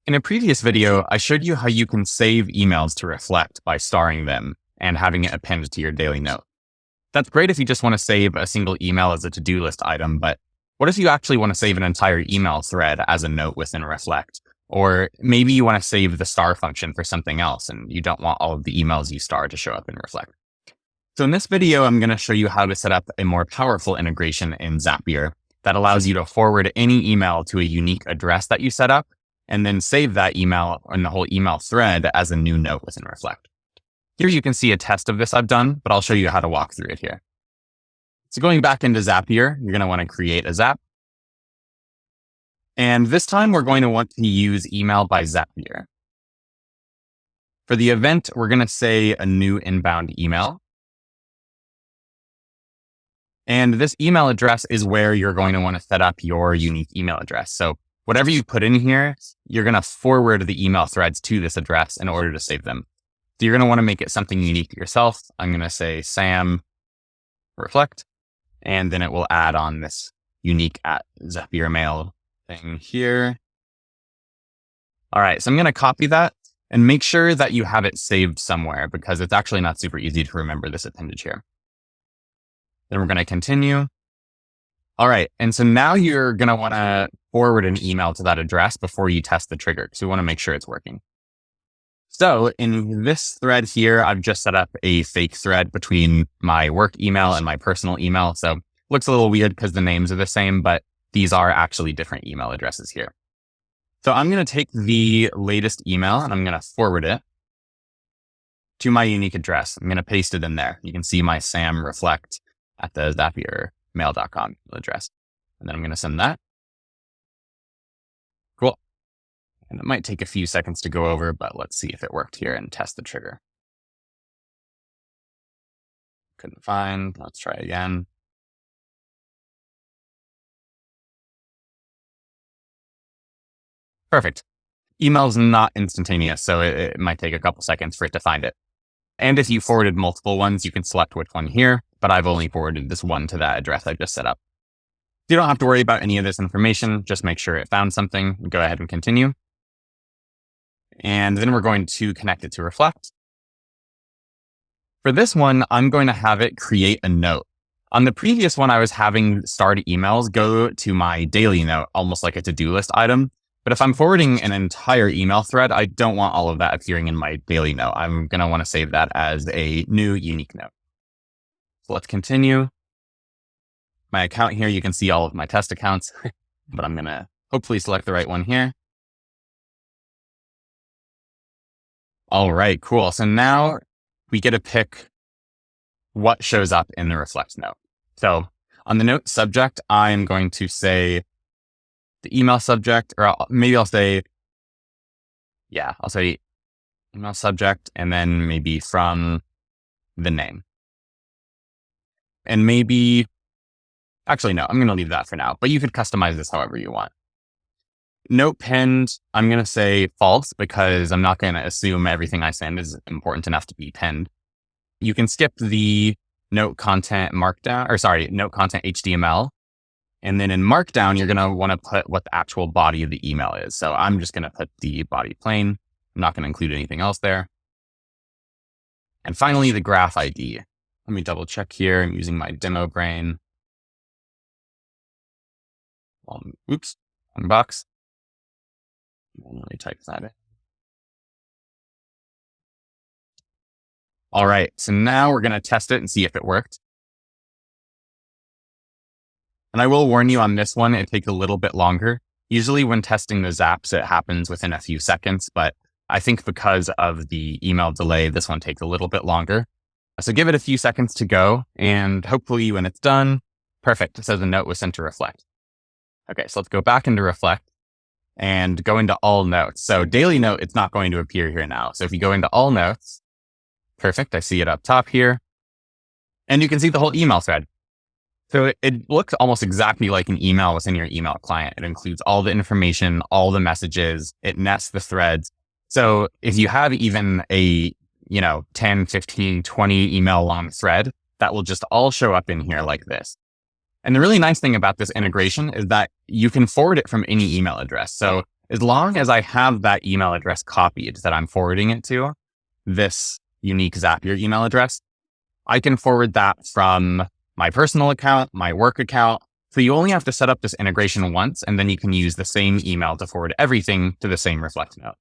In a previous video, I showed you how you can save emails to Reflect by starring them and having it appended to your daily note. That's great if you just want to save a single email as a to-do list item, but what if you actually want to save an entire email thread as a note within Reflect? Or maybe you want to save the star function for something else and you don't want all of the emails you star to show up in Reflect. So in this video, I'm going to show you how to set up a more powerful integration in Zapier that allows you to forward any email to a unique address that you set up and then save that email and the whole email thread as a new note within Reflect. Here you can see a test of this I've done, but I'll show you how to walk through it here. So going back into Zapier, you're going to want to create a Zap. And this time we're going to want to use email by Zapier. For the event, we're going to say a new inbound email. And this email address is where you're going to want to set up your unique email address. So whatever you put in here, you're going to forward the email threads to this address in order to save them. So you're going to want to make it something unique to yourself. I'm going to say Sam Reflect, and then it will add on this unique @Zapier Mail thing here. All right, so I'm going to copy that and make sure that you have it saved somewhere because it's actually not super easy to remember this appendage here. Then we're going to continue. All right, and so now you're going to want to forward an email to that address before you test the trigger because we want to make sure it's working. So in this thread here, I've just set up a fake thread between my work email and my personal email. So it looks a little weird because the names are the same, but these are actually different email addresses here. So I'm going to take the latest email and I'm going to forward it to my unique address. I'm going to paste it in there. You can see my Sam Reflect at the ZapierMail.com address. And then I'm going to send that. Cool. And it might take a few seconds to go over, but let's see if it worked here and test the trigger. Couldn't find. Let's try again. Perfect. Email's not instantaneous, so it might take a couple seconds for it to find it. And if you forwarded multiple ones, you can select which one here, but I've only forwarded this one to that address I just set up. You don't have to worry about any of this information. Just make sure it found something. Go ahead and continue. And then we're going to connect it to Reflect. For this one, I'm going to have it create a note. On the previous one, I was having starred emails go to my daily note, almost like a to-do list item. But if I'm forwarding an entire email thread, I don't want all of that appearing in my daily note. I'm going to want to save that as a new unique note. So let's continue. My account here, you can see all of my test accounts, but I'm going to hopefully select the right one here. All right, cool. So now we get to pick what shows up in the Reflect note. So on the note subject, I'm going to say the email subject, or maybe I'll say email subject, and then maybe from the name. And maybe, actually, no, I'm going to leave that for now, but you could customize this however you want. Note pinned, I'm going to say false because I'm not going to assume everything I send is important enough to be pinned. You can skip the note content note content HTML. And then in Markdown, you're going to want to put what the actual body of the email is. So I'm just going to put the body plain. I'm not going to include anything else there. And finally, the graph ID. Let me double check here. I'm using my demo brain. Oops, wrong box. Let me type that in. All right, so now we're going to test it and see if it worked. And I will warn you on this one, it takes a little bit longer. Usually when testing the Zaps, it happens within a few seconds, but I think because of the email delay, this one takes a little bit longer. So give it a few seconds to go, and hopefully when it's done, perfect. It says a note was sent to Reflect. Okay, so let's go back into Reflect and go into all notes. So daily note, it's not going to appear here now. So if you go into all notes, perfect. I see it up top here, and you can see the whole email thread. So it looks almost exactly like an email within your email client. It includes all the information, all the messages, it nests the threads. So if you have even a 10, 15, 20 email long thread, that will just all show up in here like this. And the really nice thing about this integration is that you can forward it from any email address. So as long as I have that email address copied that I'm forwarding it to, this unique Zapier email address, I can forward that from my personal account, my work account. So you only have to set up this integration once, and then you can use the same email to forward everything to the same Reflect note.